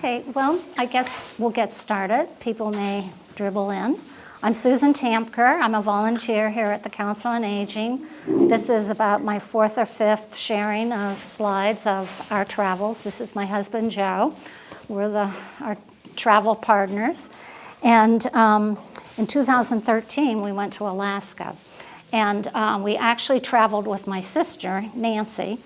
Okay, well, I guess we'll get started. People may dribble in. I'm Susan Tamker. I'm a volunteer here at the Council on Aging. This is about my fourth or fifth sharing of slides of our travels. This is my husband, Joe. We're our travel partners. And in 2013, we went to Alaska. And we actually traveled with my sister, Nancy.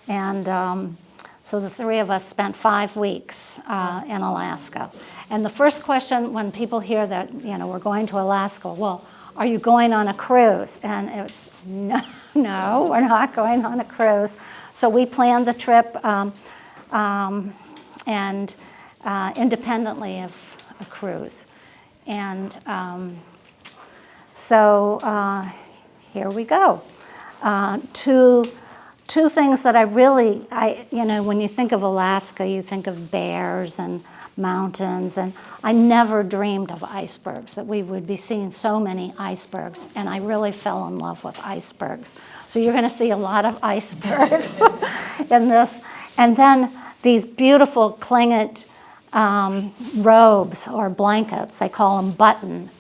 And so the three of us spent 5 weeks in Alaska. And the first question when people hear that, we're going to Alaska, well, are you going on a cruise? And it's, no, we're not going on a cruise. So we planned the trip and independently of a cruise. And so here we go. Two things that when you think of Alaska, you think of bears and mountains, and I never dreamed of icebergs, that we would be seeing so many icebergs, and I really fell in love with icebergs. So you're going to see a lot of icebergs in this. And then these beautiful Klingit robes or blankets, they call them button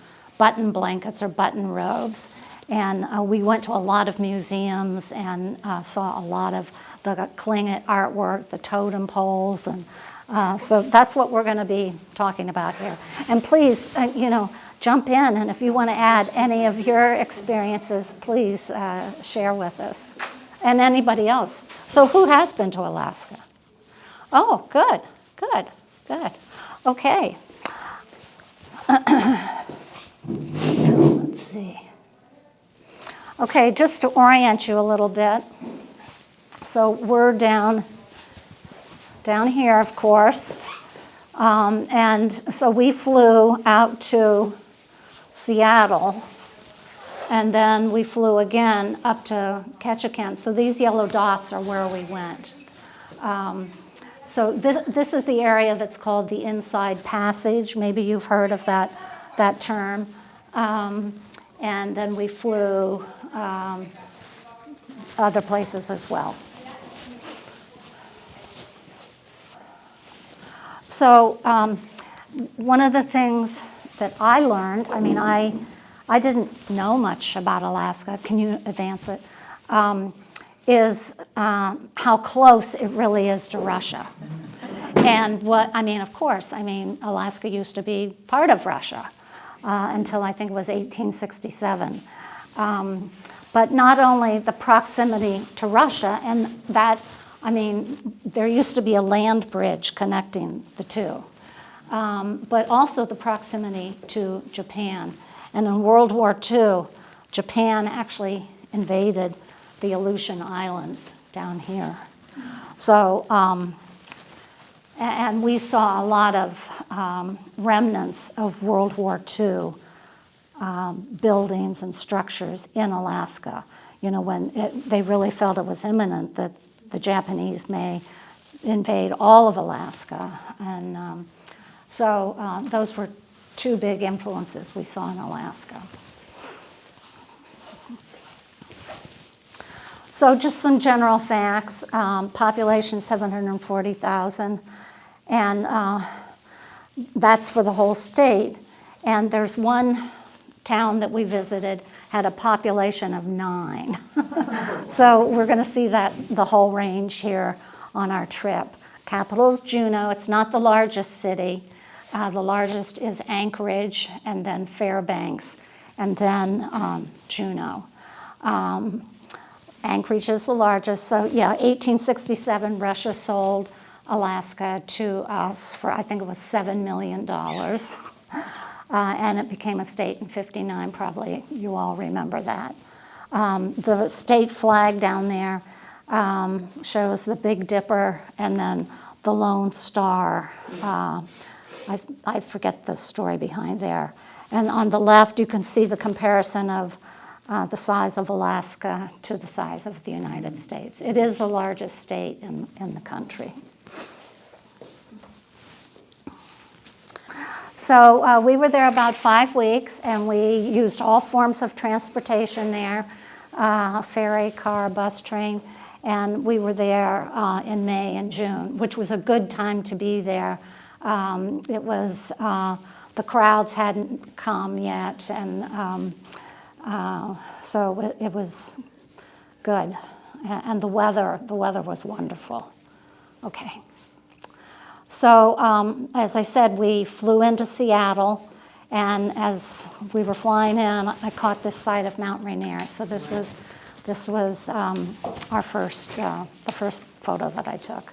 blankets or button robes. And we went to a lot of museums and saw a lot of the Klingit artwork, the totem poles, and so that's what we're going to be talking about here. And please, jump in, and if you want to add any of your experiences, please share with us, and anybody else. So who has been to Alaska? Oh, good. Okay. Let's see. Okay, just to orient you a little bit. So we're down here, of course. And so we flew out to Seattle, and then we flew again up to Ketchikan. So these yellow dots are where we went. So this is the area that's called the Inside Passage. Maybe you've heard of that term. And then we flew other places as well. So one of the things that I learned, I didn't know much about Alaska, can you advance it, is how close it really is to Russia. And Alaska used to be part of Russia. Until I think it was 1867. But not only the proximity to Russia, and that, there used to be a land bridge connecting the two, but also the proximity to Japan. And in World War II, Japan actually invaded the Aleutian Islands down here. So, and we saw a lot of remnants of World War II buildings and structures in Alaska. When they really felt it was imminent that the Japanese may invade all of Alaska. And so those were two big influences we saw in Alaska. So just some general facts. Population 740,000. And that's for the whole state. And there's one town that we visited had a population of 9. So we're going to see the whole range here on our trip. Capital is Juneau. It's not the largest city. The largest is Anchorage, and then Fairbanks, and then Juneau. Anchorage is the largest. So 1867, Russia sold Alaska to us for, I think it was $7 million. And it became a state in 1959, probably you all remember that. The state flag down there shows the Big Dipper and then the Lone Star. I forget the story behind there. And on the left, you can see the comparison of the size of Alaska to the size of the United States. It is the largest state in the country. So we were there about 5 weeks, and we used all forms of transportation there, ferry, car, bus, train, and we were there in May and June, which was a good time to be there It was, the crowds hadn't come yet, and so it was good. And the weather was wonderful. Okay. So as I said, we flew into Seattle, and as we were flying in, I caught this sight of Mount Rainier. So this was our first, the first photo that I took.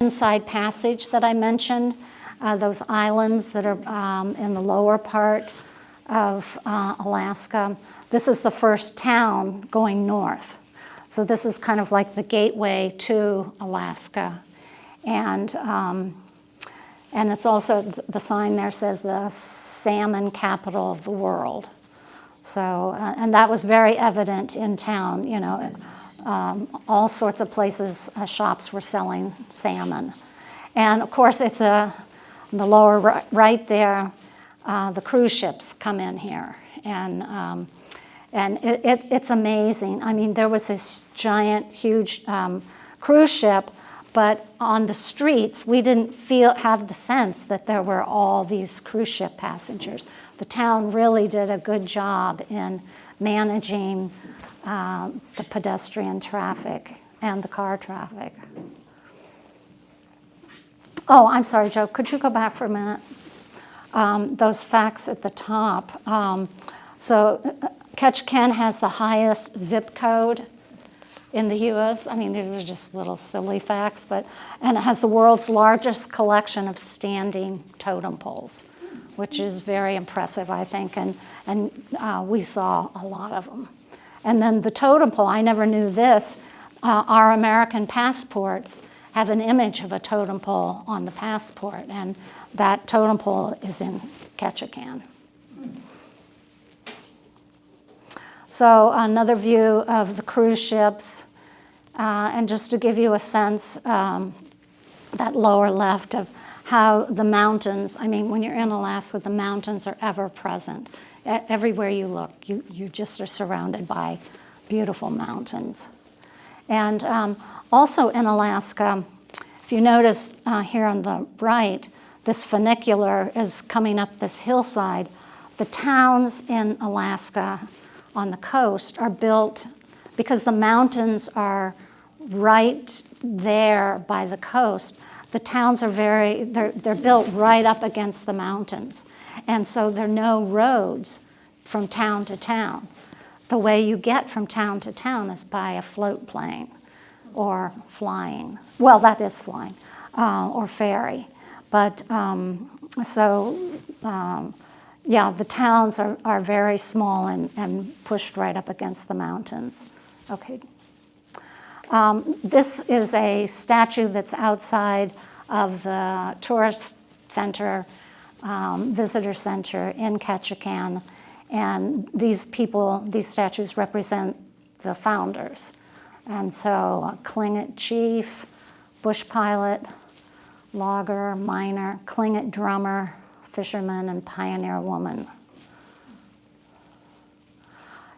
Inside Passage that I mentioned, those islands that are in the lower part of Alaska. This is the first town going north. So this is kind of like the gateway to Alaska. And it's also, the sign there says the salmon capital of the world. So, and that was very evident in town, you know, all sorts of places, shops were selling salmon. And of course, it's in the lower right there, the cruise ships come in here. And it's amazing. I mean, there was this giant, huge cruise ship, but on the streets, we didn't have the sense that there were all these cruise ship passengers. The town really did a good job in managing the pedestrian traffic and the car traffic. Oh, I'm sorry, Joe, could you go back for a minute? Those facts at the top. So Ketchikan has the highest zip code in the U.S. I mean, these are just little silly facts, and it has the world's largest collection of standing totem poles, which is very impressive, I think, and we saw a lot of them. And then the totem pole, I never knew this, our American passports have an image of a totem pole on the passport, and that totem pole is in Ketchikan. So another view of the cruise ships, and just to give you a sense, that lower left of how the mountains, I mean, when you're in Alaska, the mountains are ever present. Everywhere you look, you just are surrounded by beautiful mountains. And also in Alaska, if you notice here on the right, this funicular is coming up this hillside. The towns in Alaska on the coast are built because the mountains are right there by the coast. The towns are they're built right up against the mountains. And so there are no roads from town to town. The way you get from town to town is by a float plane or flying. Well, that is flying, or ferry. But yeah, the towns are very small and pushed right up against the mountains. Okay. This is a statue that's outside of the tourist center, visitor center in Ketchikan. And these statues represent the founders. And so Tlingit chief, bush pilot, logger, miner, Tlingit drummer, fisherman, and pioneer woman.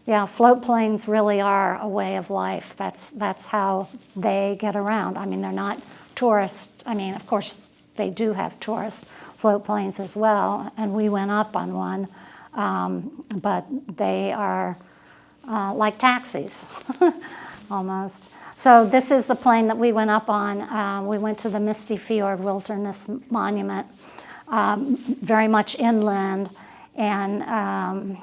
Yeah, float planes really are a way of life. That's how they get around. I mean, they're not tourist. I mean, of course, they do have tourist float planes as well, and we went up on one, but they are like taxis, almost. So this is the plane that we went up on. We went to the Misty Fjord Wilderness Monument, very much inland, and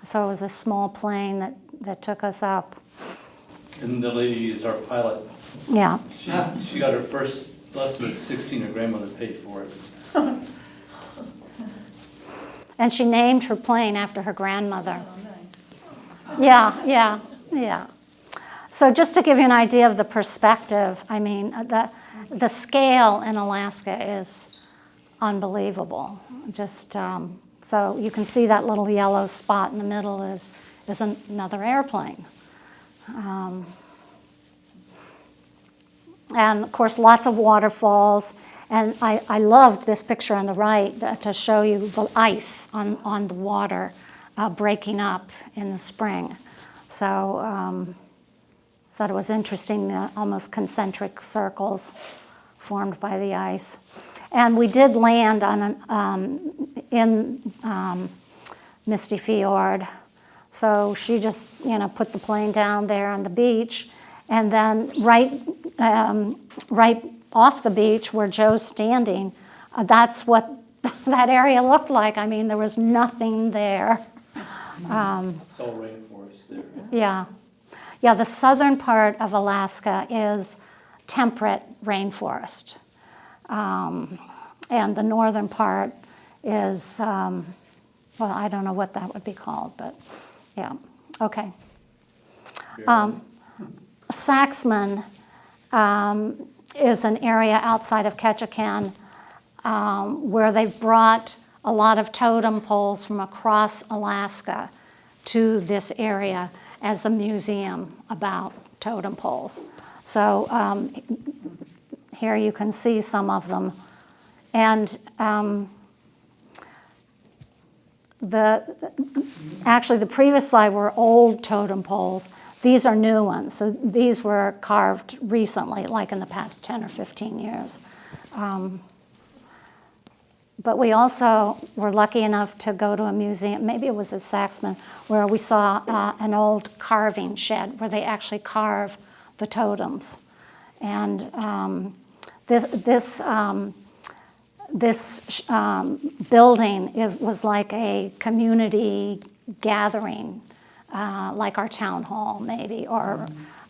so it was a small plane that took us up. And the lady is our pilot. Yeah. She got her first lesson at 16. Her grandmother paid for it. And she named her plane after her grandmother. Oh, nice. Yeah. So just to give you an idea of the perspective, I mean, the scale in Alaska is unbelievable. Just so you can see that little yellow spot in the middle is another airplane. And of course, lots of waterfalls. And I loved this picture on the right to show you the ice on the water breaking up in the spring. So thought it was interesting, the almost concentric circles formed by the ice. And we did land on in Misty Fjord. So she just, put the plane down there on the beach, and then right off the beach where Joe's standing, that's what that area looked like. I mean, there was nothing there. It's all rainforest there. Yeah, the southern part of Alaska is temperate rainforest. And the northern part is, well, I don't know what that would be called, but yeah, okay. Saxman is an area outside of Ketchikan where they've brought a lot of totem poles from across Alaska to this area as a museum about totem poles. So here you can see some of them. And actually the previous slide were old totem poles. These are new ones. So these were carved recently, like in the past 10 or 15 years. But we also were lucky enough to go to a museum, maybe it was at Saxman, where we saw an old carving shed where they actually carve the totems. And this building was like a community gathering, like our town hall maybe, or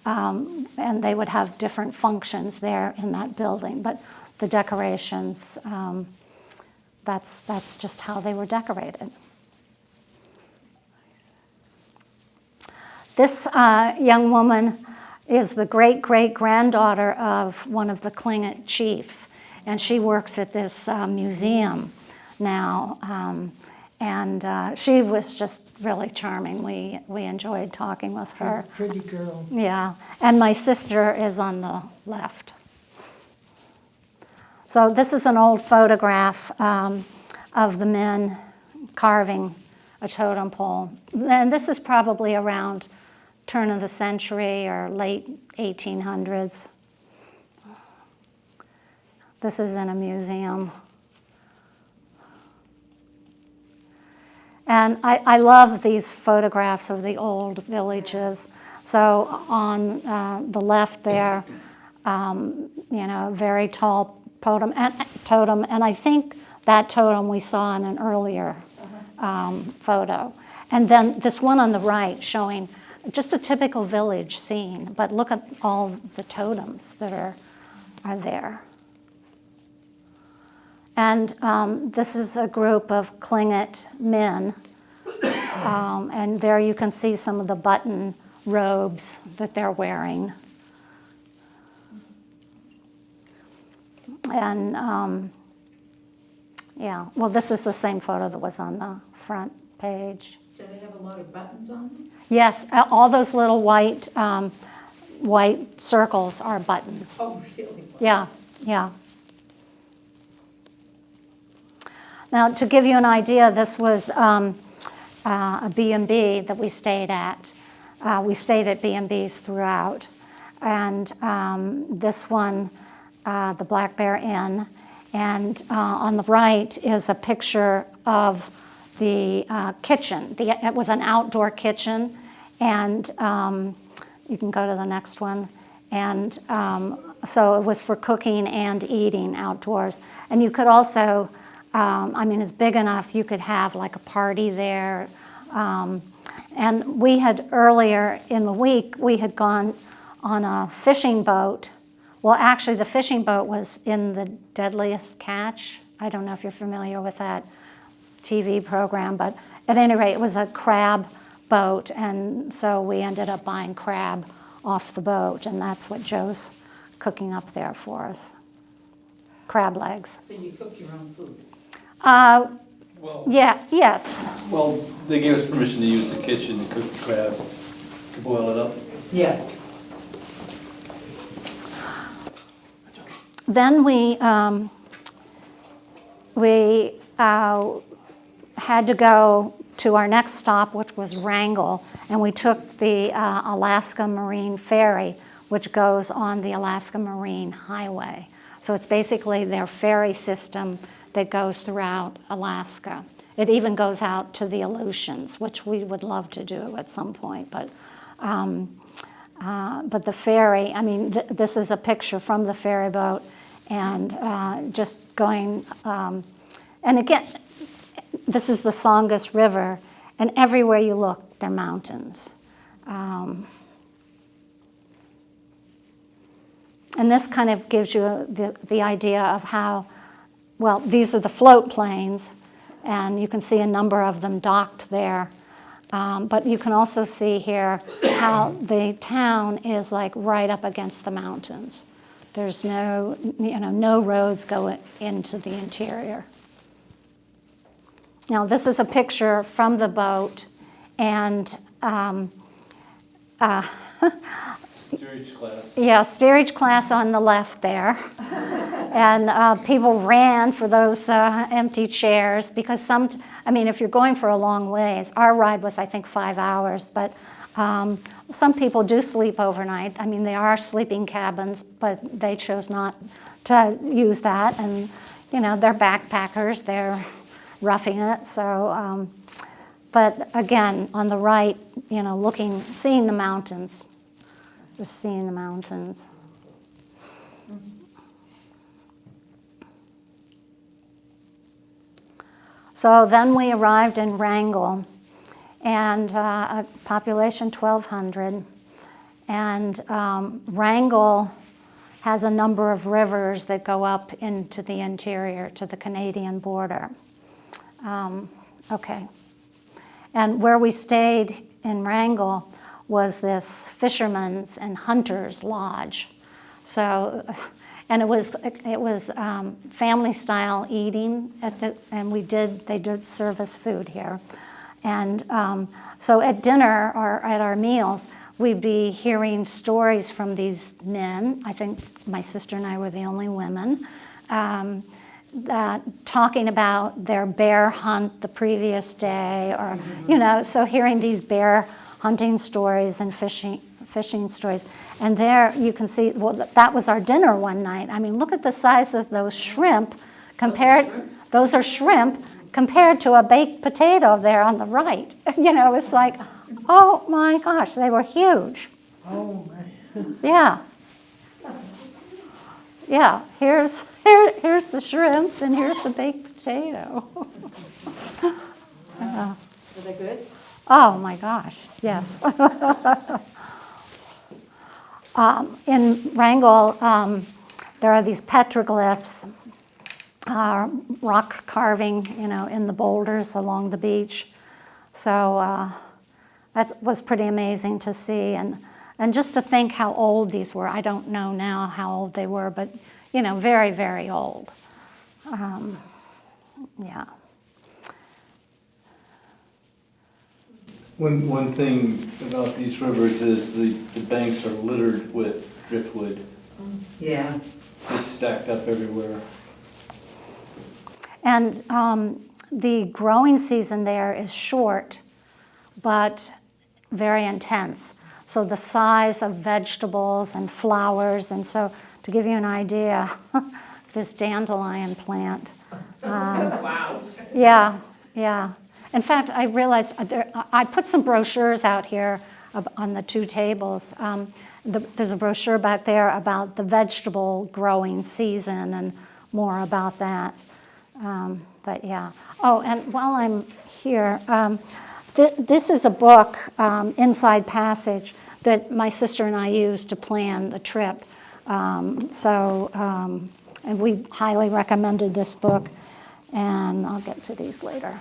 and they would have different functions there in that building. But the decorations, that's just how they were decorated. This young woman is the great-great-granddaughter of one of the Tlingit chiefs, and she works at this museum now. And she was just really charming. We enjoyed talking with her. Pretty girl. Yeah, and my sister is on the left. So this is an old photograph of the men carving a totem pole. And this is probably around turn of the century or late 1800s. This is in a museum. And I love these photographs of the old villages. So on the left there, a very tall totem, and I think that totem we saw in an earlier photo. And then this one on the right showing just a typical village scene, but look at all the totems that are there. And this is a group of Tlingit men, and there you can see some of the button robes that they're wearing. And well, this is the same photo that was on the front page. Do they have a lot of buttons on them? Yes, all those little white circles are buttons. Oh, really? Yeah. Now, to give you an idea, this was a B&B that we stayed at. We stayed at B&Bs throughout. And this one, the Black Bear Inn. And on the right is a picture of the kitchen. It was an outdoor kitchen. And you can go to the next one. And so it was for cooking and eating outdoors. And you could also... it's big enough you could have like a party there. And we had earlier in the week, we had gone on a fishing boat. Well, actually the fishing boat was in The Deadliest Catch. I don't know if you're familiar with that TV program, but at any rate, it was a crab boat. And so we ended up buying crab off the boat, and that's what Joe's cooking up there for us. Crab legs. So you cook your own food? Yes. Well, they gave us permission to use the kitchen to cook the crab, to boil it up. Yeah. Then we had to go to our next stop, which was Wrangell, and we took the Alaska Marine Ferry, which goes on the Alaska Marine Highway. So it's basically their ferry system that goes throughout Alaska. It even goes out to the Aleutians, which we would love to do at some point. But the ferry, I mean, this is a picture from the ferry boat, and just going, and again, this is the Songus River, and everywhere you look, they're mountains. And this kind of gives you the idea of how, well, these are the float planes, and you can see a number of them docked there. But you can also see here how the town is like right up against the mountains. There's no roads go into the interior. Now, this is a picture from the boat, and Steerage class. yeah, steerage class on the left there. And people ran for those empty chairs because if you're going for a long ways, our ride was, I think, 5 hours, but some people do sleep overnight. I mean, there are sleeping cabins, but they chose not to use that. And, they're backpackers, they're roughing it. So, but again, on the right, seeing the mountains, just seeing the mountains. So then we arrived in Wrangell, and a population 1,200. And Wrangell has a number of rivers that go up into the interior to the Canadian border. Okay. And where we stayed in Wrangell was this fisherman's and hunter's lodge. So, and it was family style eating and they did serve us food here. And so at dinner or at our meals, we'd be hearing stories from these men. I think my sister and I were the only women, talking about their bear hunt the previous day, or so hearing these bear hunting stories and fishing stories. And there you can see, well, that was our dinner one night. I mean, look at the size of those shrimp those are shrimp compared to a baked potato there on the right. It's like, oh my gosh, they were huge. Oh, my. Yeah. Yeah, here's the shrimp and here's the baked potato. Are they good? Oh my gosh, yes. In Wrangell, there are these petroglyphs, rock carving, in the boulders along the beach. So that was pretty amazing to see, and just to think how old these were. I don't know now how old they were, but very, very old. Yeah. One thing about these rivers is the banks are littered with driftwood. Yeah. It's stacked up everywhere. And the growing season there is short, but very intense. So the size of vegetables and flowers, and so to give you an idea, this dandelion plant. Wow. Yeah. In fact, I realized I put some brochures out here on the two tables. There's a brochure back there about the vegetable growing season and more about that. But yeah. Oh, and while I'm here, this is a book, Inside Passage, that my sister and I used to plan the trip. And we highly recommended this book, and I'll get to these later.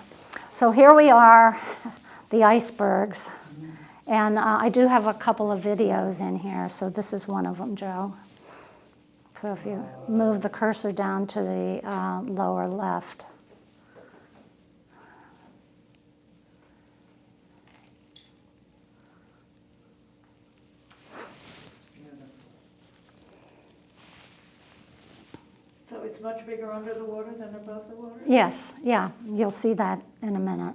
So here we are, the icebergs, and I do have a couple of videos in here, so this is one of them, Joe. So if you move the cursor down to the lower left. So it's much bigger under the water than above the water? Yes, yeah, you'll see that in a minute.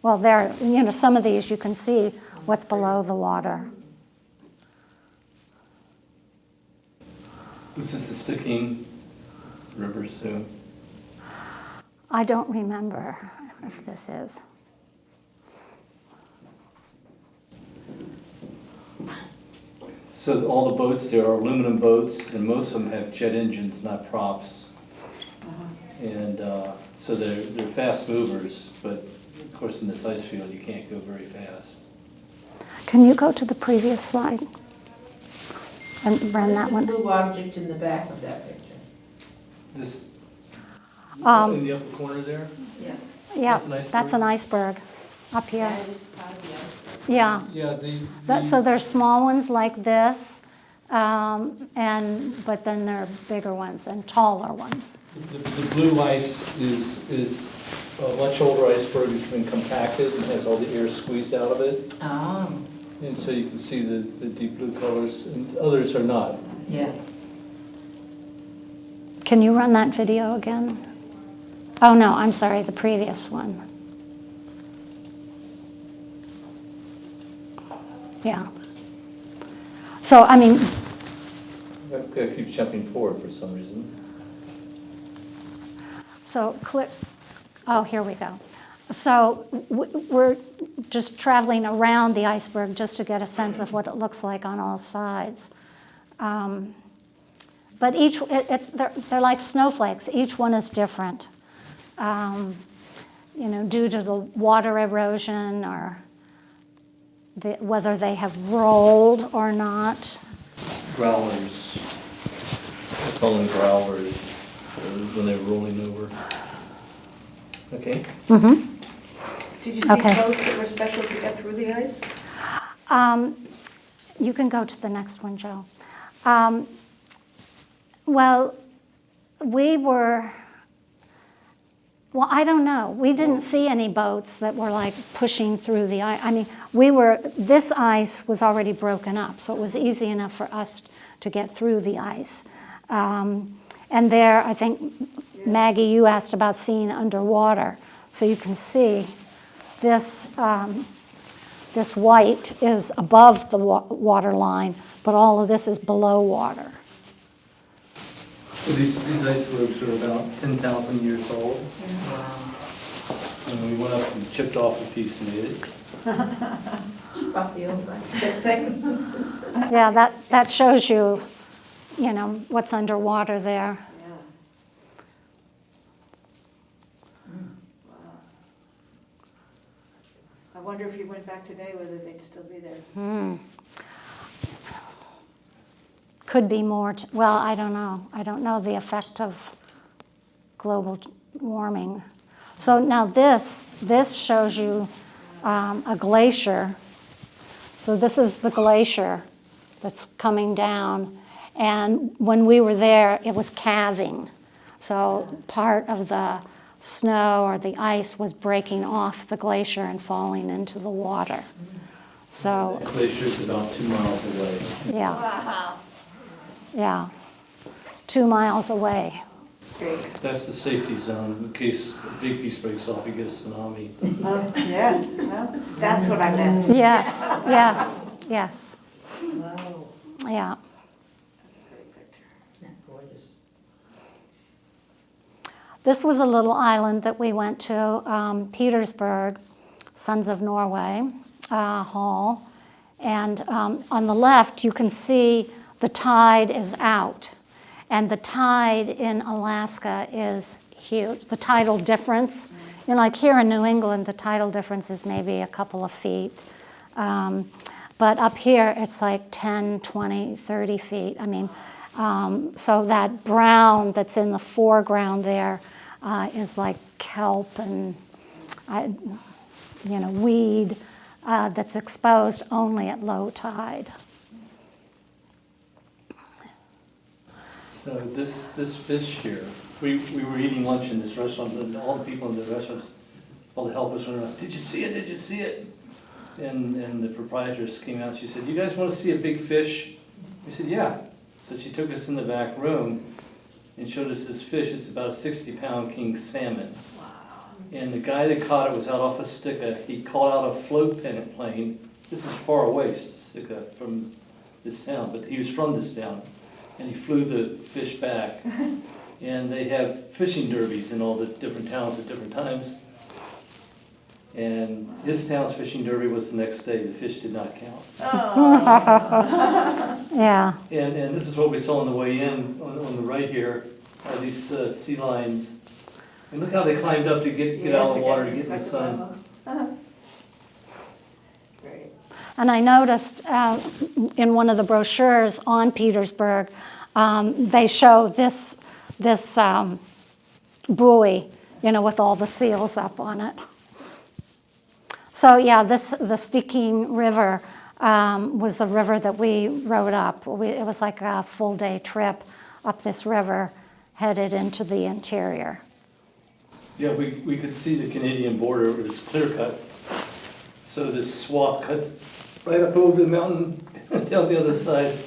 Well, there, some of these you can see what's below the water. This is the sticking river soon. I don't remember if this is. So all the boats there are aluminum boats, and most of them have jet engines, not props. And so they're fast movers, but of course in this ice field you can't go very fast. Can you go to the previous slide? And run that What's the one. blue object in the back of that picture? This, Um, in the upper corner there? Yeah. Yeah, That's an iceberg? that's an iceberg up here. That is part of the iceberg. Yeah. Yeah, So there's small ones like this, but then there are bigger ones and taller ones. the blue ice is a much older iceberg. It's been compacted and has all the air squeezed out of it. Oh, And so you can see the deep blue colors, and others are not. yeah. Can you run that video again? Oh, no, I'm sorry, the previous one. Yeah. So, I mean, That guy keeps jumping forward for some reason. so click, oh, here we go. So we're just traveling around the iceberg just to get a sense of what it looks like on all sides. But they're like snowflakes. Each one is different, due to the water erosion or whether they have rolled or not. Growlers. I call them growlers when they're rolling over. Okay. Mm-hmm. Did you see Okay. boats that were special to get through the ice? You can go to the next one, Joe. Well, I don't know. We didn't see any boats that were like pushing through the ice. I mean, this ice was already broken up, so it was easy enough for us to get through the ice. And there, I think, Maggie, you asked about seeing underwater. So you can see this white is above the water line, but all of this is below water. So these icebergs are about 10,000 years old. Wow. And we went up and chipped off a piece and ate it. Off the old ice. That second? Yeah, that shows you, what's underwater there. Yeah. Wow. I wonder if you went back today, whether they'd still be there. Could be more, well, I don't know. I don't know the effect of global warming. So now this shows you a glacier. So this is the glacier that's coming down. And when we were there, it was calving. So part of the snow or the ice was breaking off the glacier and falling into the water. So, The glacier's about 2 miles away. yeah. Wow. Yeah, 2 miles away. Big. That's the safety zone. In case a big piece breaks off, you get a tsunami. Oh, yeah, well, that's what I meant. Yes, yes, yes, Wow. yeah. That's a pretty picture. Gorgeous. This was a little island that we went to, Petersburg, Sons of Norway Hall. And on the left, you can see the tide is out. And the tide in Alaska is huge. The tidal difference, like here in New England, the tidal difference is maybe a couple of feet. But up here, it's like 10, 20, 30 feet. I mean, so that brown that's in the foreground there is like kelp and, weed that's exposed only at low tide. So this fish here, we were eating lunch in this restaurant, and all the people in the restaurants, all the helpers went around, did you see it, did you see it? And the proprietress came out, she said, you guys want to see a big fish? We said, yeah. So she took us in the back room and showed us this fish. It's about a 60-pound king salmon. Wow. And the guy that caught it was out off a Stika. He called out a float plane. This is far away, Stika, from this town, but he was from this town. And he flew the fish back. And they have fishing derbies in all the different towns at different times. And his town's fishing derby was the next day. The fish did not count. Oh. Yeah. And this is what we saw on the way in, on the right here, are these sea lions. And look how they climbed up to get out of the water to get in the sun. Great. And I noticed in one of the brochures on Petersburg, they show this buoy, with all the seals up on it. So yeah, the Stiking River was the river that we rode up. It was like a full day trip up this river, headed into the interior. Yeah, we could see the Canadian border. It was clear cut. So this swath cuts right up over the mountain down the other side.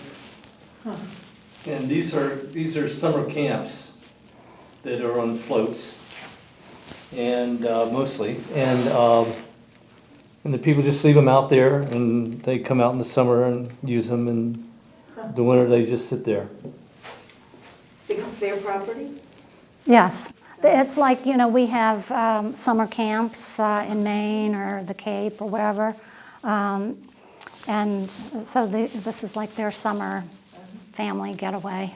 And these are summer camps that are on floats, and mostly, and the people just leave them out there, and they come out in the summer and use them, and the winter they just sit there. It's their property? Yes. It's like, we have summer camps in Maine or the Cape or wherever. And so this is like their summer family getaway.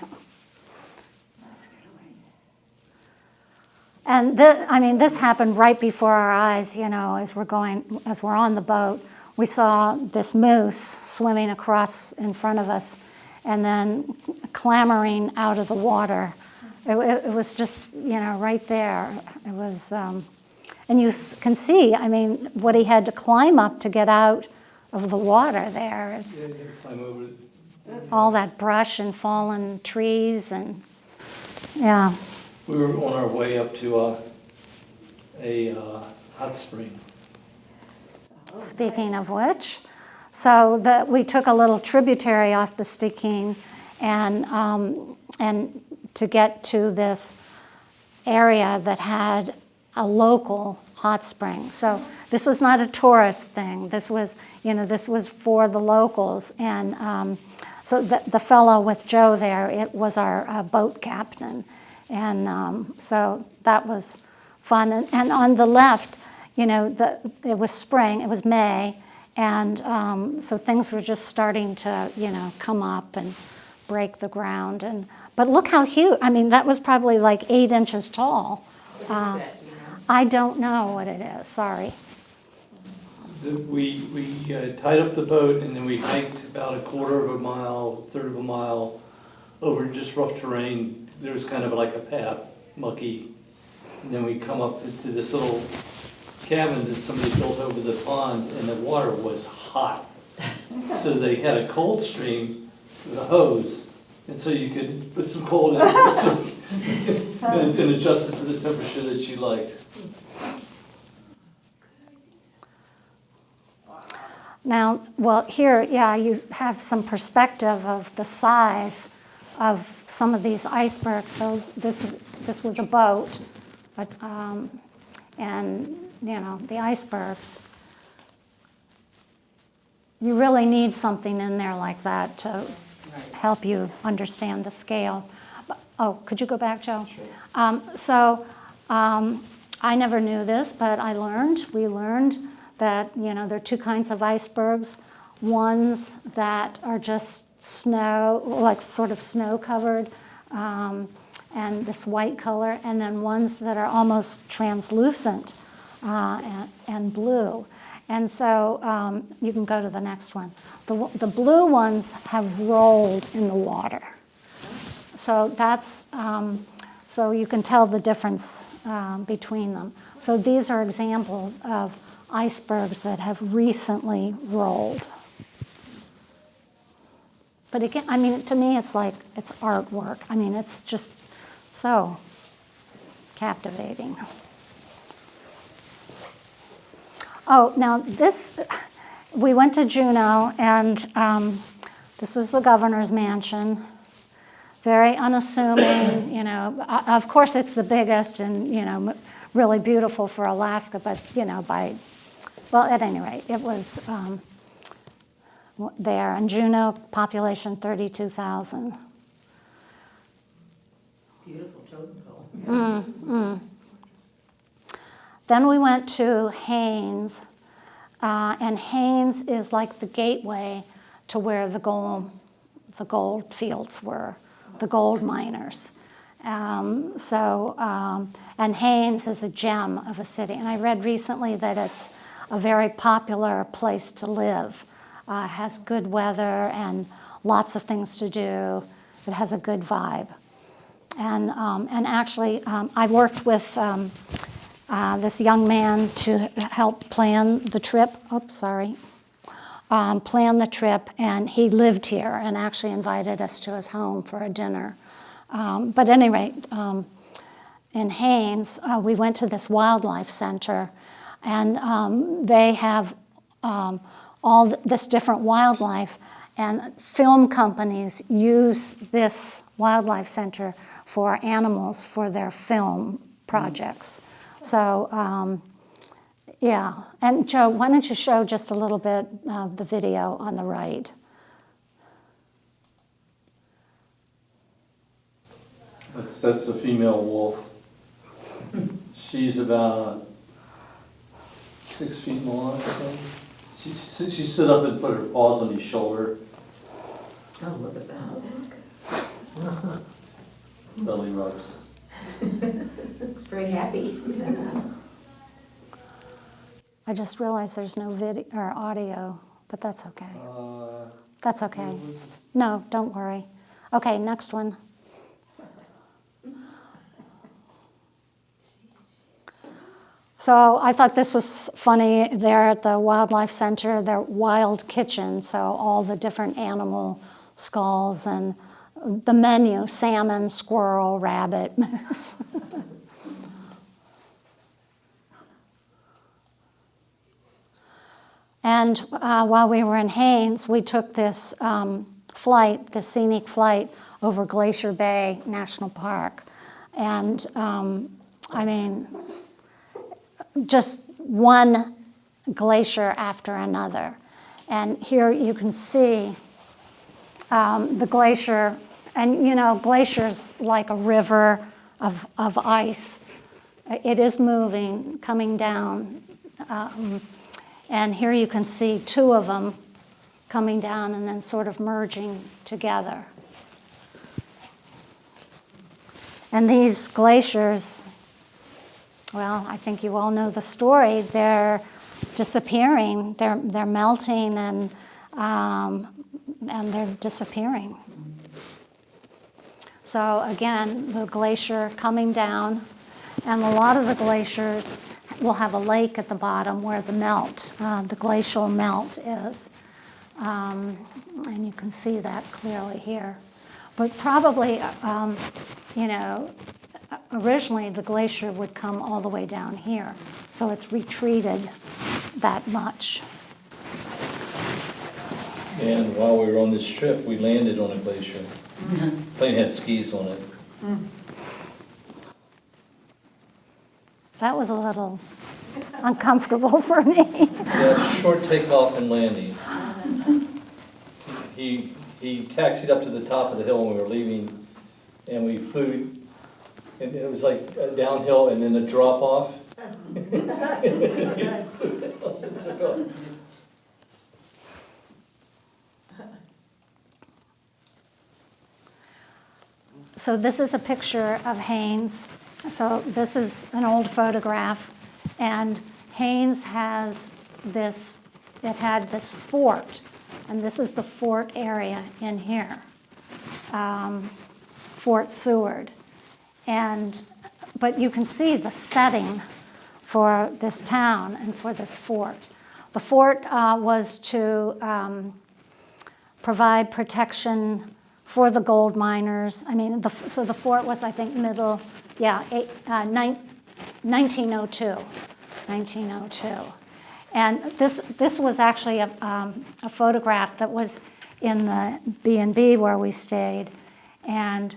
And this happened right before our eyes, as we're on the boat. We saw this moose swimming across in front of us and then clambering out of the water. It was just, right there. It was, and you can see, what he had to climb up to get out of the water there. It's Yeah, you can climb over it. all that brush and fallen trees and, yeah. We were on our way up to a hot spring. Speaking of which, so we took a little tributary off the Stiking and to get to this area that had a local hot spring. So this was not a tourist thing. This was for the locals. And so the fellow with Joe there, it was our boat captain. And so that was fun. And on the left, it was spring, it was May, and so things were just starting to, come up and break the ground. But look how huge, that was probably like 8 inches tall. What is that, I don't know what it is, sorry. We tied up the boat, and then we hiked about a quarter of a mile, third of a mile over just rough terrain. There was kind of like a path, mucky. And then we come up into this little cabin that somebody built over the pond, and the water was hot. So they had a cold stream with a hose, and so you could put some cold in it and adjust it to the temperature that you liked. Now, well, here, yeah, you have some perspective of the size of some of these icebergs. So this was a boat, but, and the icebergs. You really need something in there like that to help you understand the scale. Oh, could you go back, Joe? Sure. I never knew this, but we learned that, there are 2 kinds of icebergs. Ones that are just snow, like sort of snow covered, and this white color, and then ones that are almost translucent and blue. And so you can go to the next one. The blue ones have rolled in the water. So that's, so you can tell the difference between them. So these are examples of icebergs that have recently rolled. But again, to me, it's like, it's artwork. It's just so captivating. Oh, now we went to Juneau, and this was the governor's mansion. Very unassuming, Of course, it's the biggest and, really beautiful for Alaska, but, at any rate, it was there. And Juneau, population 32,000. Beautiful totem pole. Then we went to Haines, and Haines is like the gateway to where the gold fields were, the gold miners. And Haines is a gem of a city. And I read recently that it's a very popular place to live. Has good weather and lots of things to do. It has a good vibe. And actually, I worked with this young man to help plan the trip. Plan the trip, and he lived here and actually invited us to his home for a dinner. But at any rate, in Haines, we went to this wildlife center, and they have all this different wildlife, and film companies use this wildlife center for animals for their film projects. So, yeah. And Joe, why don't you show just a little bit of the video on the right? That's a female wolf. She's about 6 feet long, I think. She stood up and put her paws on his shoulder, Oh, look at that. belly rubs. Looks very happy. I just realized there's no video or audio, but that's okay. That's okay. No, don't worry. Okay, next one. So I thought this was funny there at the Wildlife Center, their wild kitchen, so all the different animal skulls and the menu, salmon, squirrel, rabbit, moose. And while we were in Haines, we took this flight, this scenic flight over Glacier Bay National Park. And I mean, just one glacier after another. And here you can see the glacier, and you know, glacier's like a river of ice. It is moving, coming down. And here you can see two of them coming down and then sort of merging together. And these glaciers, well, I think you all know the story. They're disappearing. They're melting and they're disappearing. So again, the glacier coming down, and a lot of the glaciers will have a lake at the bottom where the melt, the glacial melt is. And you can see that clearly here. But probably, you know, originally the glacier would come all the way down here. So it's retreated that much. And while we were on this trip, we landed on a glacier. Plane had skis on it. That was a little uncomfortable for me. Yeah, short takeoff and landing. He taxied up to the top of the hill when we were leaving, and we flew, and it was like a downhill and then a drop off. It took off. So this is a picture of Haines. So this is an old photograph, and Haines has this, it had this fort, and this is the fort area in here, Fort Seward. But you can see the setting for this town and for this fort. The fort was to provide protection for the gold miners. I mean, so the fort was, I think, 1902. And this was actually a photograph that was in the B&B where we stayed. And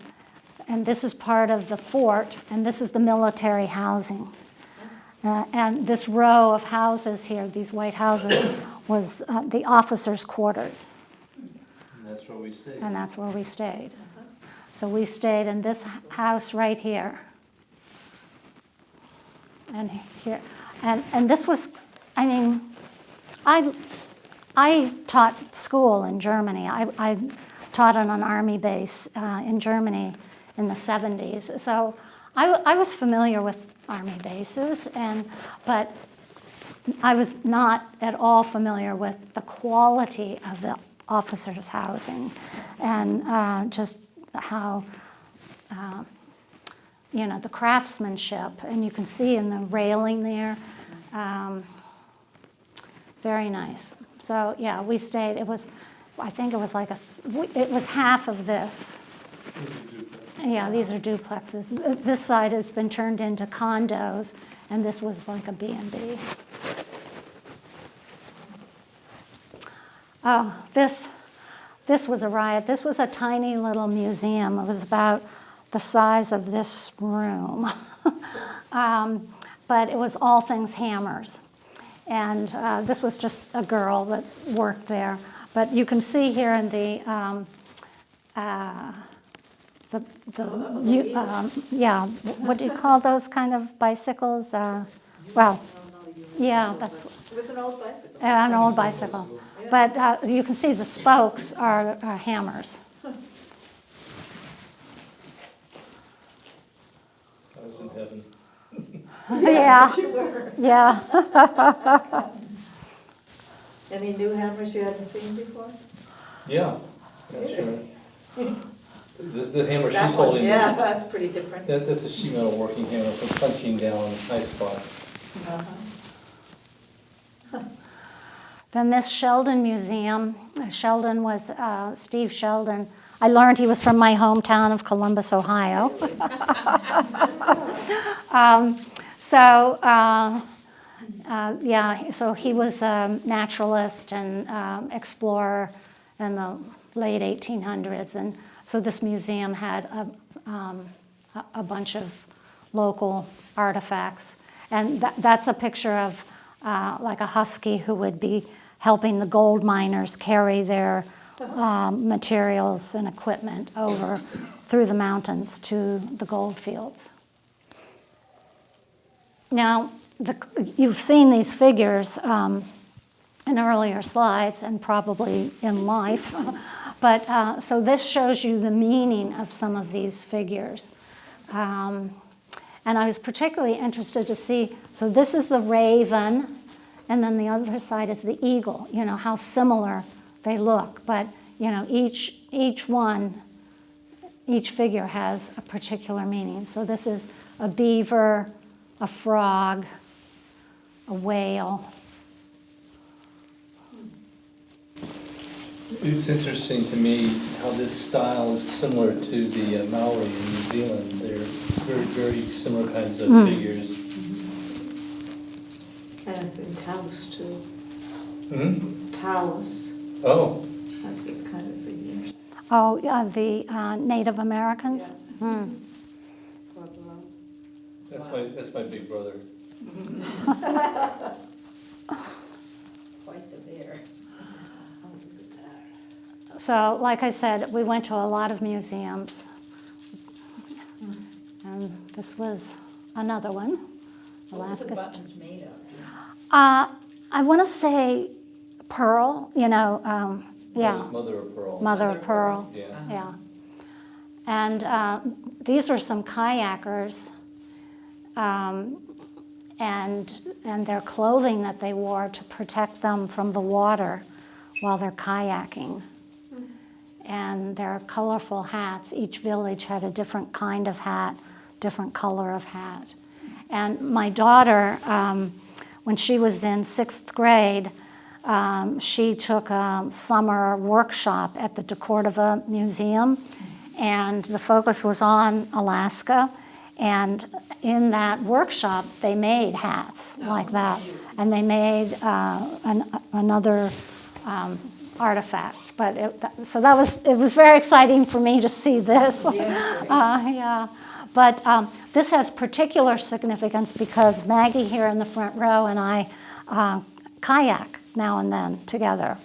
this is part of the fort, and this is the military housing. And this row of houses here, these white houses, was the officers' quarters. And that's where we stayed. And that's where we stayed. So we stayed in this house right here. And here, and this was, I mean, I taught school in Germany. I taught on an army base in Germany in the 70s. So I was familiar with army bases, but I was not at all familiar with the quality of the officers' housing and just how, the craftsmanship. And you can see in the railing there, very nice. So yeah, we stayed. I think it was like it was half of this. Yeah, these are duplexes. This side has been turned into condos, and this was like a B&B. Oh, this was a riot. This was a tiny little museum. It was about the size of this room. But it was all things hammers. And this was just a girl that worked there. But you can see here in what do you call those kind of bicycles? Yeah, that's It was an old bicycle. an old bicycle. But you can see the spokes are hammers. I was in heaven. Yeah, You were. yeah. Any new hammers you hadn't seen before? Yeah, sure. The hammer That she's one, holding. yeah, that's pretty different. That's a sheet metal working hammer for punching down high spots. Uh-huh. Then this Sheldon Museum, Sheldon was Steve Sheldon. I learned he was from my hometown of Columbus, Ohio. So he was a naturalist and explorer in the late 1800s. And so this museum had a bunch of local artifacts. And that's a picture of like a husky who would be helping the gold miners carry their materials and equipment over through the mountains to the gold fields. Now, you've seen these figures in earlier slides and probably in life, but so this shows you the meaning of some of these figures. And I was particularly interested to see, so this is the raven, and then the other side is the eagle, how similar they look. But, each figure has a particular meaning. So this is a beaver, a frog, a whale. It's interesting to me how this style is similar to the Maori in New Zealand. They're very, very similar kinds of figures. And in Taos too. Hmm? Taos Oh, has this kind of figures. Oh, yeah, the Native Americans? Yeah. Hmm. that's my big brother. Quite the bear. So, like I said, we went to a lot of museums. And this was another one, What were Alaska. the buttons made of? I want to say pearl, yeah, Mother of pearl. mother of pearl, Yeah. yeah. And these were some kayakers, and their clothing that they wore to protect them from the water while they're kayaking. And their colorful hats. Each village had a different kind of hat, different color of hat. And my daughter, when she was in 6th grade, she took a summer workshop at the DeCordova Museum, and the focus was on Alaska. And in that workshop, they made hats like that, and they made another artifact. But it was very exciting for me to see this. Yeah, but this has particular significance because Maggie here in the front row and I kayak now and then together.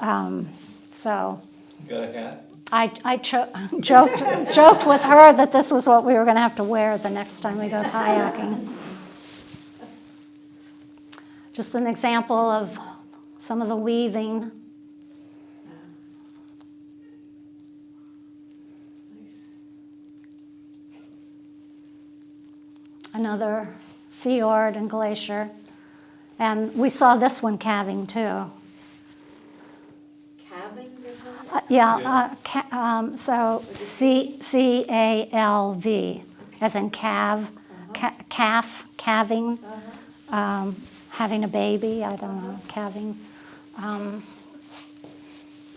So You got a hat? joked with her that this was what we were going to have to wear the next time we go kayaking. Just an example of some of the weaving. Another fjord and glacier. And we saw this one calving too. Calving, So CALV, as in calf, calving, having a baby, I don't know, calving.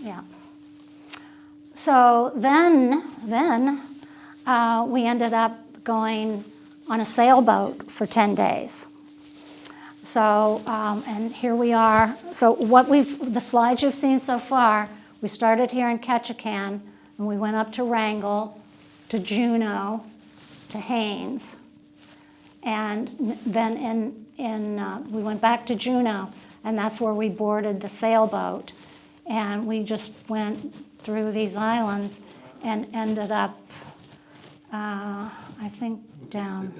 Yeah. So then we ended up going on a sailboat for 10 days. So, and here we are. So the slides you've seen so far, we started here in Ketchikan, and we went up to Wrangell, to Juneau, to Haines. And then we went back to Juneau, and that's where we boarded the sailboat. And we just went through these islands and ended up, I think, down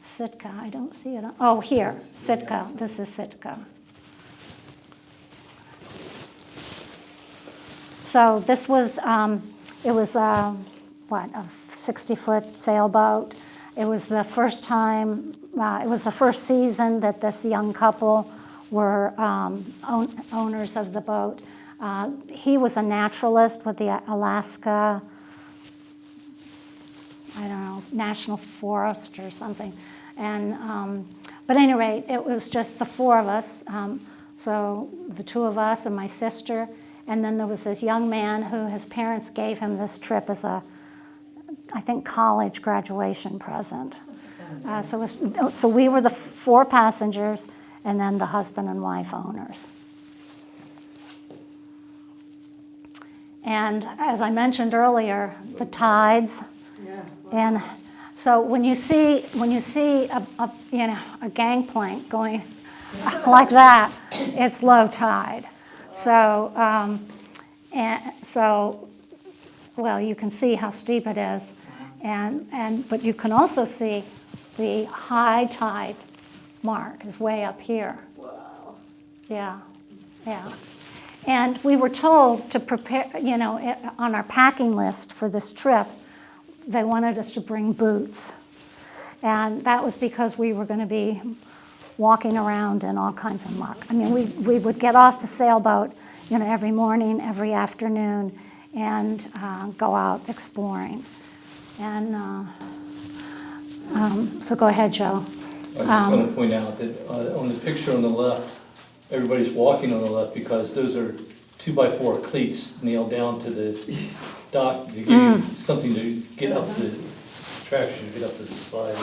Sitka. I don't see it. Oh, here, Sitka. This is Sitka. So this was, it was a 60-foot sailboat. It was the first time, it was the first season that this young couple were owners of the boat. He was a naturalist with the Alaska, I don't know, National Forest or something. And, but at any rate, it was just the four of us. So the two of us and my sister. And then there was this young man who his parents gave him this trip as a, I think, college graduation present. So we were the four passengers and then the husband and wife owners. And as I mentioned earlier, the tides. Yeah. And so when you see a gangplank going like that, it's low tide. So well, you can see how steep it is, but you can also see the high tide mark is way up here. Wow. Yeah. And we were told to prepare, on our packing list for this trip, they wanted us to bring boots. And that was because we were going to be walking around in all kinds of muck. I mean, we would get off the sailboat, every morning, every afternoon, and go out exploring. And so go ahead, Joe. I just want to point out that on the picture on the left, everybody's walking on the left because those are 2x4 cleats nailed down to the dock to give you something to get up the traction, to get up the slide.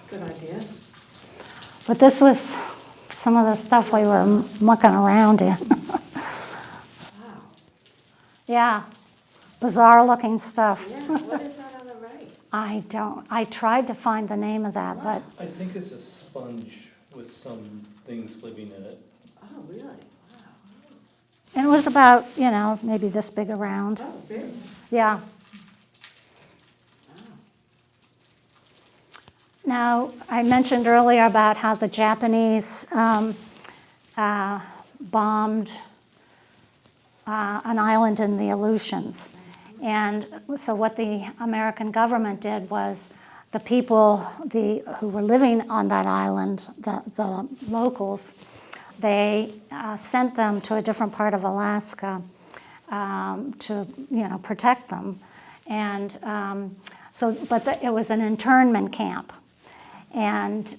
Good idea. But this was some of the stuff we were mucking around in. Wow. Yeah, bizarre looking stuff. Yeah, what is that on the right? I tried to find the name of that, but I think it's a sponge with some things living in it. Oh, really? Wow. and it was about, maybe this big around. Oh, big. Yeah. Wow. Now, I mentioned earlier about how the Japanese bombed an island in the Aleutians. And so what the American government did was the people who were living on that island, the locals, they sent them to a different part of Alaska to protect them. And it was an internment camp. And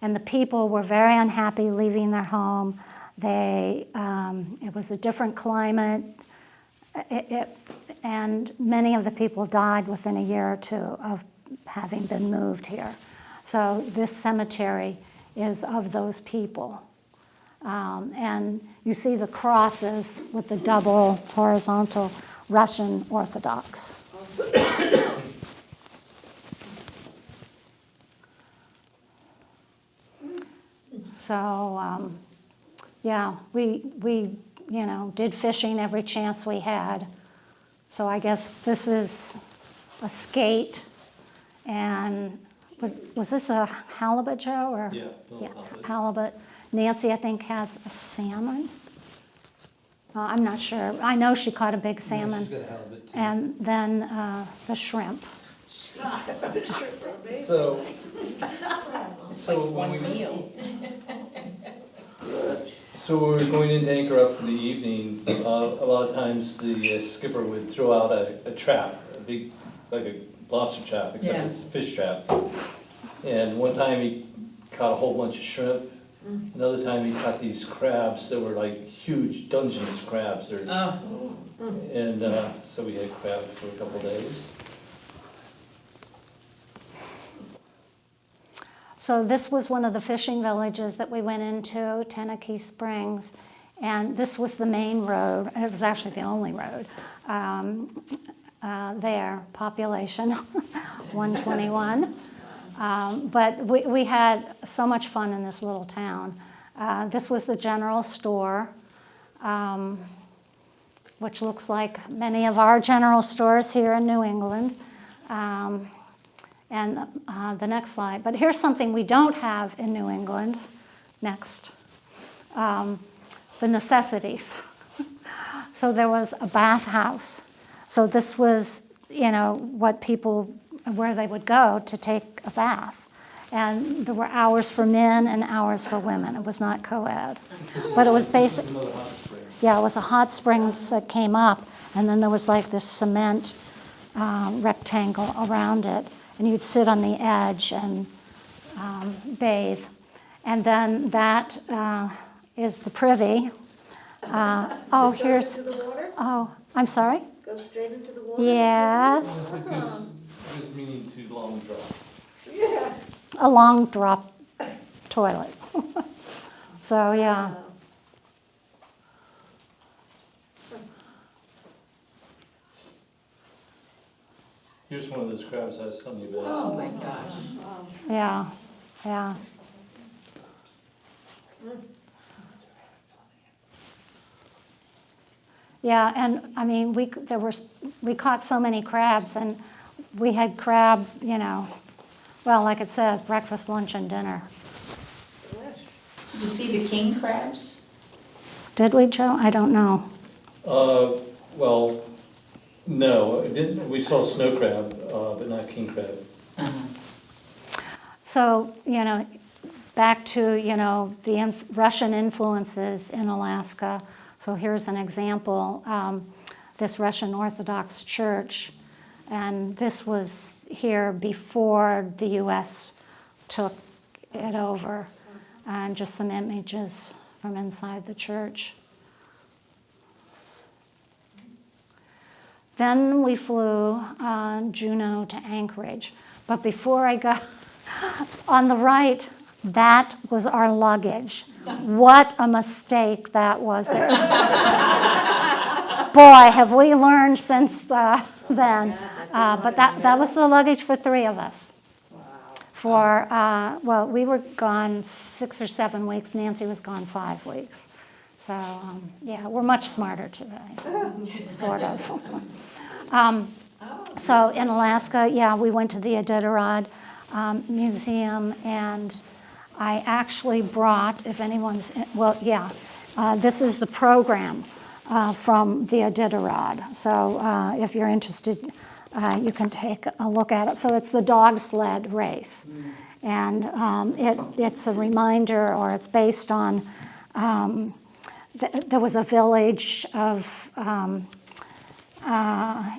the people were very unhappy leaving their home. It was a different climate, and many of the people died within a year or two of having been moved here. So this cemetery is of those people. And you see the crosses with the double horizontal Russian Orthodox. So, we did fishing every chance we had. So I guess this is a skate, and was this a halibut, Joe? Or? Yeah, Yeah, halibut. halibut. Nancy, I think, has a salmon. I'm not sure. I know she caught a big salmon. She's got a halibut too. And then the shrimp. So Like when one we, meal. so when we were going into anchor up for the evening, a lot of times the skipper would throw out a trap, a big, like a lobster trap, except Yeah. it's a fish trap. And one time he caught a whole bunch of shrimp. Another time he caught these crabs that were like huge Dungeness crabs. Oh, And so we had crab for a couple days. So this was one of the fishing villages that we went into, Tenakee Springs, and this was the main road, and it was actually the only road there, population 121. But we had so much fun in this little town. This was the general store, which looks like many of our general stores here in New England. And the next slide. But here's something we don't have in New England. Next. The necessities. So there was a bathhouse. So this was, what people, where they would go to take a bath. And there were hours for men and hours for women. It was not co-ed. But it was basic. Another hot spring. Yeah, it was a hot spring that came up, and then there was like this cement rectangle around it. And you'd sit on the edge and bathe. And then that is the privy. Here's, Goes into the water? oh, I'm sorry? Goes straight into the water? Yes, Gives meaning to long drop. Yeah. a long drop toilet. So, yeah. Here's one of those crabs I was telling you about. oh my gosh. Yeah, yeah. Yeah, and I mean, we caught so many crabs, and we had crab, well, like it says, breakfast, lunch, and dinner. Did you see the king crabs? Did we, Joe? I don't know. Well, no, it didn't. We saw snow crab, but not king crab. So, back to, the Russian influences in Alaska. So here's an example, this Russian Orthodox church, and this was here before the U.S. took it over, and just some images from inside the church. Then we flew Juneau to Anchorage, but before I got on the right, that was our luggage. What a mistake that was. Boy, have we learned since then. But that was the luggage for 3 of us. For, we were gone 6 or 7 weeks. Nancy was gone 5 weeks. So, we're much smarter today, sort of. So in Alaska, we went to the Iditarod Museum, and I actually brought, if anyone's, this is the program from the Iditarod. So if you're interested, you can take a look at it. So it's the dog sled race. And it's a reminder, or it's based on, there was a village of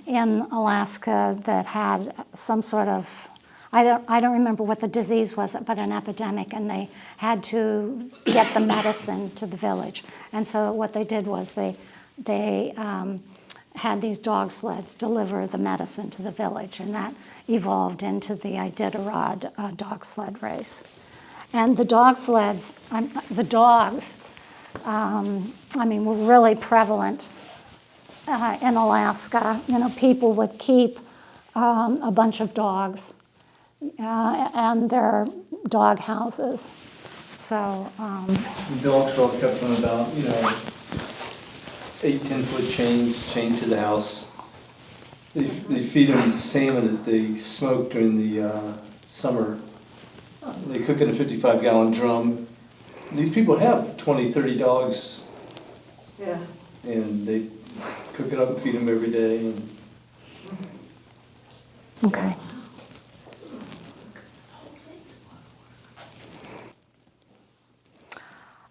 in Alaska that had some sort of, I don't remember what the disease was, but an epidemic, and they had to get the medicine to the village. And so what they did was they had these dog sleds deliver the medicine to the village, and that evolved into the Iditarod dog sled race. And the dog sleds, the dogs, were really prevalent in Alaska. People would keep a bunch of dogs and their dog houses. So The dogs were all kept on about, 8-10 foot chains chained to the house. They feed them salmon that they smoke during the summer. They cook in a 55-gallon drum. These people have 20, 30 dogs, Yeah. and they cook it up and feed them every day. And Okay.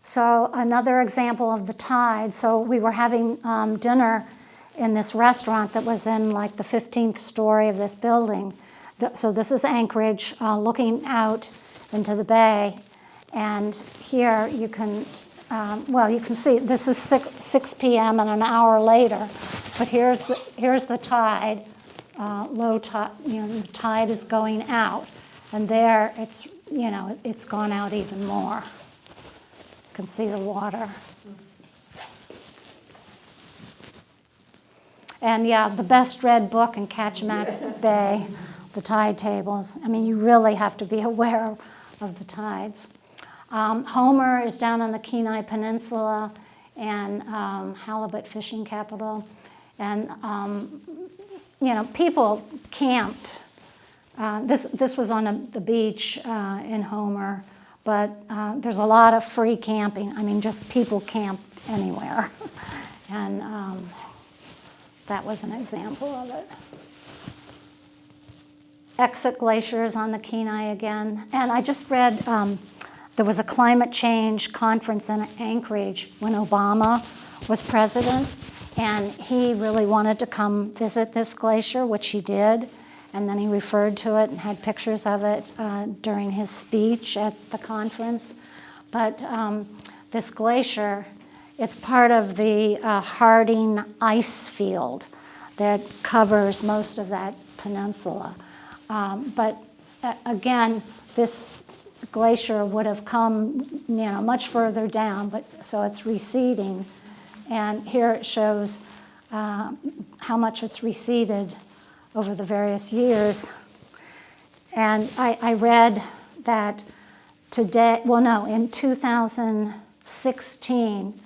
So another example of the tide. So we were having dinner in this restaurant that was in like the 15th story of this building. So this is Anchorage, looking out into the bay. And here you can, you can see this is 6 p.m. and an hour later. But here's the tide, low tide. The tide is going out, and there it's gone out even more. You can see the water. And yeah, the best read book in Ketchikan Bay, the tide tables. I mean, you really have to be aware of the tides. Homer is down on the Kenai Peninsula and halibut fishing capital. And, people camped. This was on the beach in Homer, but there's a lot of free camping. I mean, just people camp anywhere. And that was an example of it. Exit Glacier is on the Kenai again. And I just read there was a climate change conference in Anchorage when Obama was president, and he really wanted to come visit this glacier, which he did, and then he referred to it and had pictures of it during his speech at the conference. But this glacier, it's part of the Harding ice field that covers most of that peninsula. But again, this glacier would have come, much further down, but so it's receding. And here it shows how much it's receded over the various years. And I read that in 2016,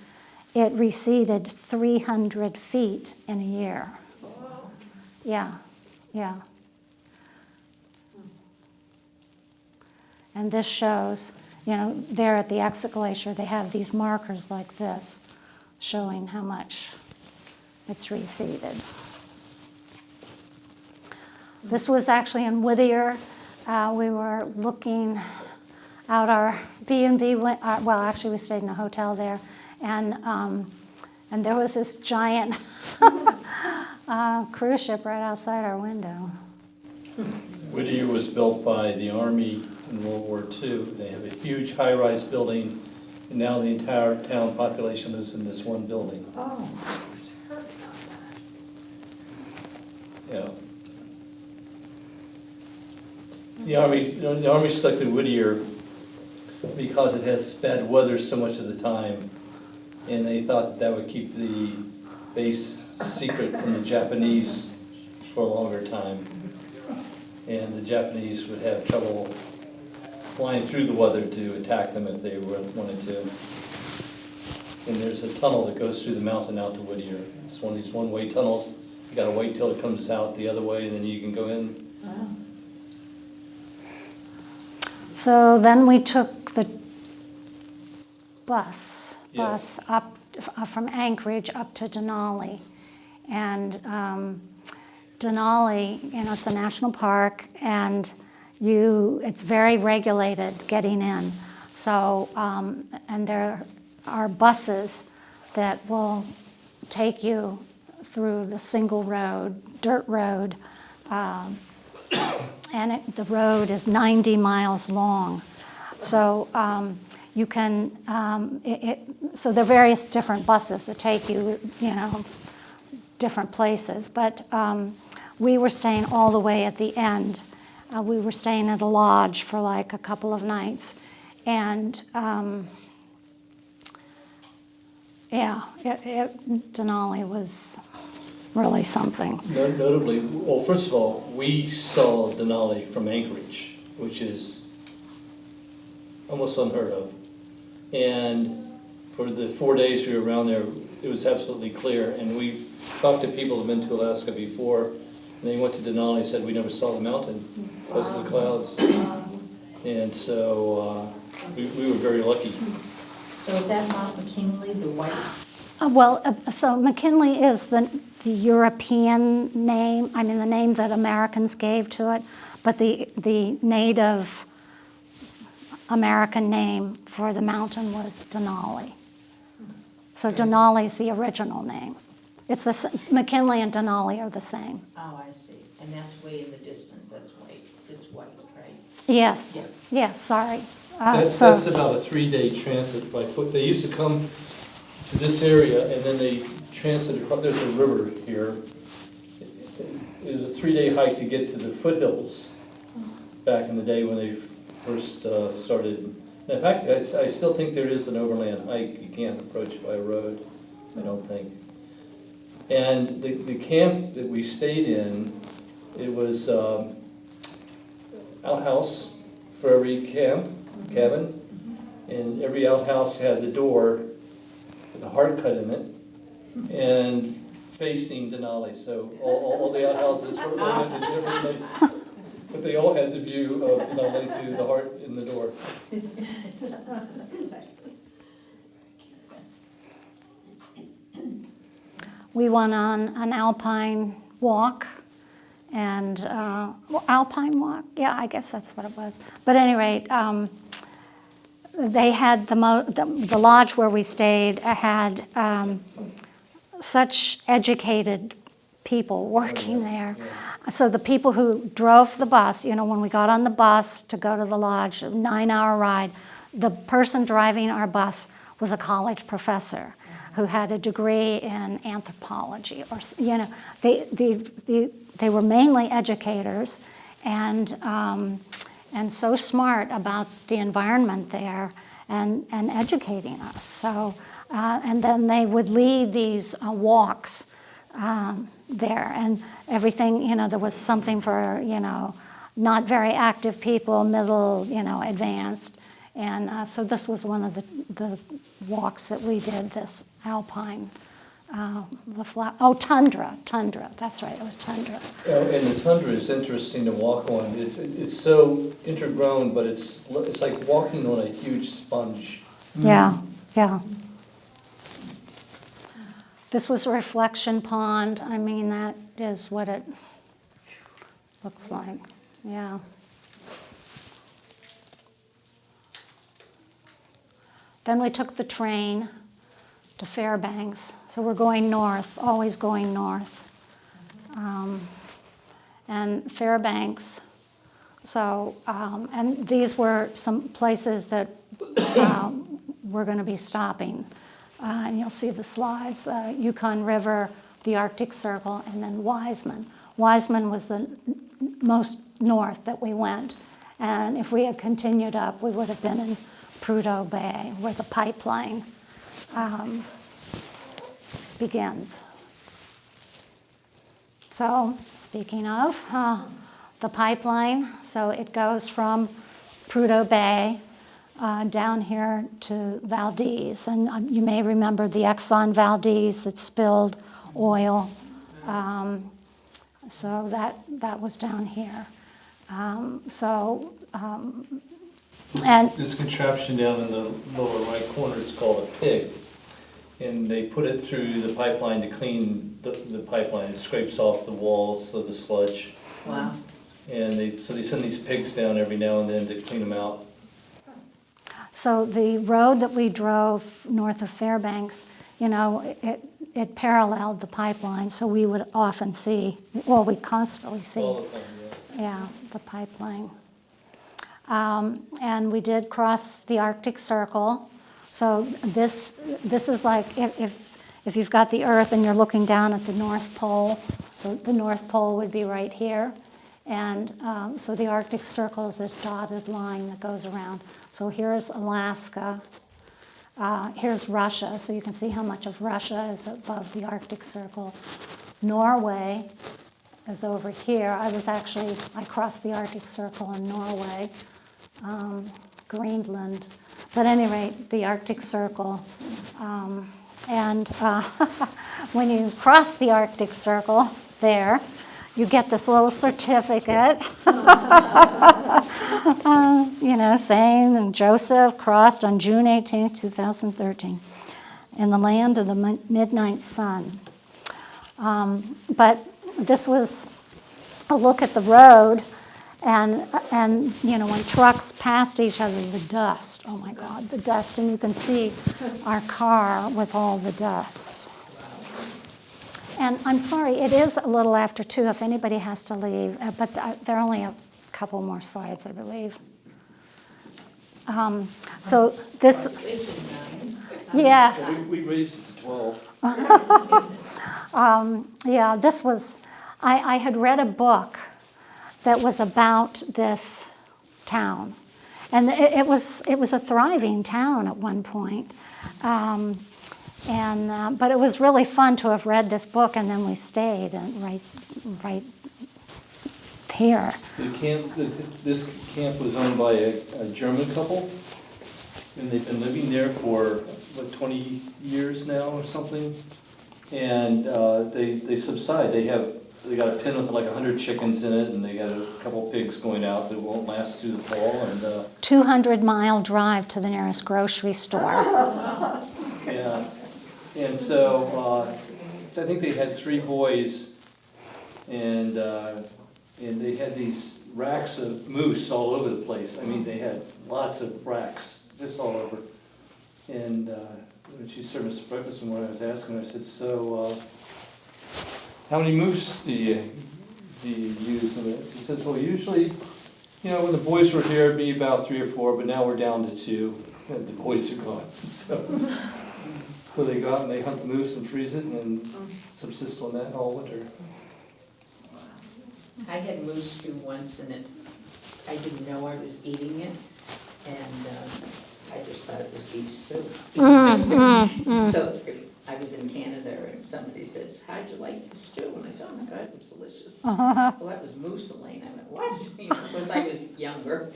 it receded 300 feet in a year. Wow. Yeah. And this shows, there at the Exit Glacier, they have these markers like this, showing how much it's receded. This was actually in Whittier. We were looking out our B&B. Actually, we stayed in a hotel there, and there was this giant cruise ship right outside our window. Whittier was built by the Army in World War II. They have a huge high-rise building, and now the entire town population lives in this one building. Oh. Yeah. The Army selected Whittier because it has bad weather so much of the time, and they thought that would keep the base secret from the Japanese for a longer time. And the Japanese would have trouble flying through the weather to attack them if they wanted to. And there's a tunnel that goes through the mountain out to Whittier. It's one of these one-way tunnels. You gotta wait till it comes out the other way, and then you can go in. Wow. So then we took the bus up from Anchorage up to Denali. And Denali, it's a national park, and it's very regulated getting in. So, and there are buses that will take you through the single road, dirt road, and the road is 90 miles long. So you can, so there are various different buses that take you, different places. But we were staying all the way at the end. We were staying at a lodge for like a couple of nights. And Denali was really something. Notably, well, first of all, we saw Denali from Anchorage, which is almost unheard of. And for the 4 days we were around there, it was absolutely clear. And we talked to people who have been to Alaska before, And they went to Denali and said, we never saw the mountain because of the clouds. And so we were very lucky. So is that Mount McKinley, the white? So McKinley is the European name, I mean the name that Americans gave to it, but the native American name for the mountain was Denali. So Denali's the original name. It's McKinley and Denali are the same. Oh, I see. And that's way in the distance, that's white. It's white, right? Yes. Yes. Yes, sorry. That's about a 3-day transit by foot. They used to come to this area and then they transit across. There's a river here. It was a 3-day hike to get to the foothills back in the day when they first started. In fact, I still think there is an overland hike. You can't approach it by road, I don't think. And the camp that we stayed in, it was outhouse for every cabin, and every outhouse had the door with a heart cut in it, and facing Denali. So all the outhouses were oriented differently, but they all had the view of Denali through the heart in the door. We went on an alpine walk, and alpine walk, yeah, I guess that's what it was. But at any rate, they had the lodge where we stayed had such educated people working there. So the people who drove the bus, when we got on the bus to go to the lodge, a 9-hour ride, the person driving our bus was a college professor who had a degree in anthropology, or they were mainly educators, and so smart about the environment there, and educating us. So and then they would lead these walks there, and everything. There was something for not very active people, middle, advanced. And so this was one of the walks that we did, this alpine, tundra, that's right, it was tundra. And the tundra is interesting to walk on. It's so intergrown, but it's like walking on a huge sponge. Yeah. This was a reflection pond. I mean, that is what it looks like, yeah. Then we took the train to Fairbanks. So we're going north, always going north. And Fairbanks, and these were some places that we're going to be stopping. And you'll see the slides, Yukon River, the Arctic Circle, and then Wiseman. Wiseman was the most north that we went. And if we had continued up, we would have been in Prudhoe Bay, where the pipeline begins. So, speaking of the pipeline, so it goes from Prudhoe Bay down here to Valdez, and you may remember the Exxon Valdez that spilled oil. So that was down here. And this contraption down in the lower right corner is called a pig, and they put it through the pipeline to clean the pipeline. It scrapes off the walls of the sludge. Wow. And they send these pigs down every now and then to clean them out. so the road that we drove north of Fairbanks, it paralleled the pipeline, so we would often see, we constantly see, All the time, yeah, the pipeline. And we did cross the Arctic Circle. So this is like if you've got the Earth and you're looking down at the North Pole, so the North Pole would be right here. And so the Arctic Circle is this dotted line that goes around. So here's Alaska. Here's Russia, so you can see how much of Russia is above the Arctic Circle. Norway is over here. I crossed the Arctic Circle in Norway. Greenland. But at any rate, the Arctic Circle. And when you cross the Arctic Circle there, you get this little certificate, saying Joseph crossed on June 18th, 2013, in the land of the midnight sun. But this was a look at the road, and when trucks passed each other, the dust, oh my God, the dust, and you can see our car with all the dust. And I'm sorry, it is a little after 2 if anybody has to leave, but there are only a couple more slides, I believe. So this, yes. We raised it to 12. This was, I had read a book that was about this town. And it was a thriving town at one point. But it was really fun to have read this book, and then we stayed right here. This camp was owned by a German couple, and they've been living there for 20 years now or something. And they subside. They got a pen with like 100 chickens in it, and they got a couple pigs going out that won't last through the fall. And 200-mile drive to the nearest grocery store. Yeah. And so I think they had 3 boys, and they had these racks of moose all over the place. I mean, they had lots of racks just all over. And when she served us breakfast, and when I was asking her, I said, "So, how many moose do you use?" And he says, "Well, usually, when the boys were here, it'd be about 3 or 4, but now we're down to 2. And the boys are gone." So they go out and they hunt the moose and freeze it and subsist on that all winter. I had moose stew once, and I didn't know I was eating it, and I just thought it was beef stew. So I was in Canada, and somebody says, "How'd you like the stew?" And I said, "Oh my God, it was delicious." Well, that was moose, Elaine. I went, "What?" Because I was younger.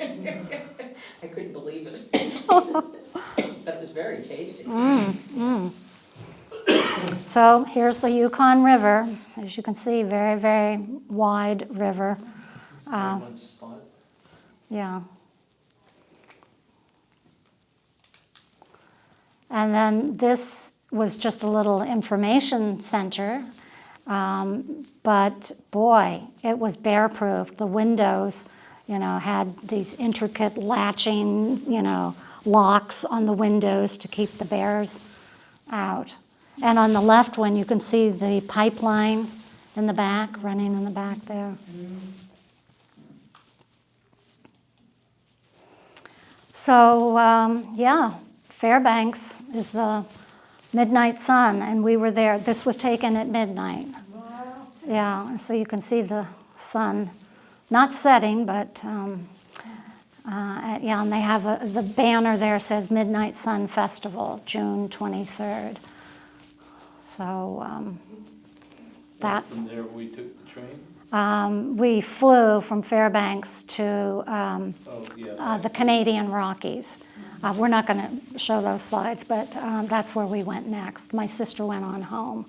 I couldn't believe it. But it was very tasty. So here's the Yukon River. As you can see, very, very wide river. One spot. Yeah. And then this was just a little information center. But boy, it was bear-proof. The windows, had these intricate latching, locks on the windows to keep the bears out. And on the left one, you can see the pipeline in the back, running in the back there. So, Fairbanks is the midnight sun, and we were there. This was taken at midnight. Wow. Yeah, so you can see the sun, not setting, but and they have the banner there says Midnight Sun Festival, June 23rd. So that. From there, we took the train. We flew from Fairbanks to the Canadian Rockies. We're not going to show those slides, but that's where we went next. My sister went on home.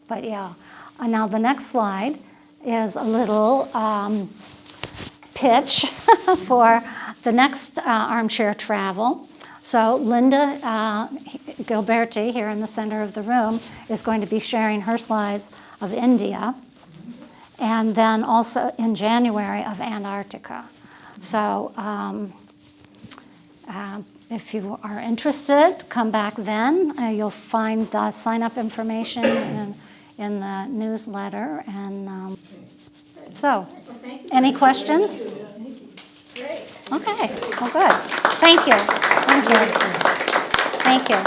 But yeah. Now the next slide is a little pitch for the next Armchair Travel. So Linda Gilberti, here in the center of the room, is going to be sharing her slides of India, and then also in January of Antarctica. So if you are interested, come back then. You'll find the sign-up information in the newsletter. And so, any questions? Great. Okay, well, good. Thank you. Thank you. Thank you.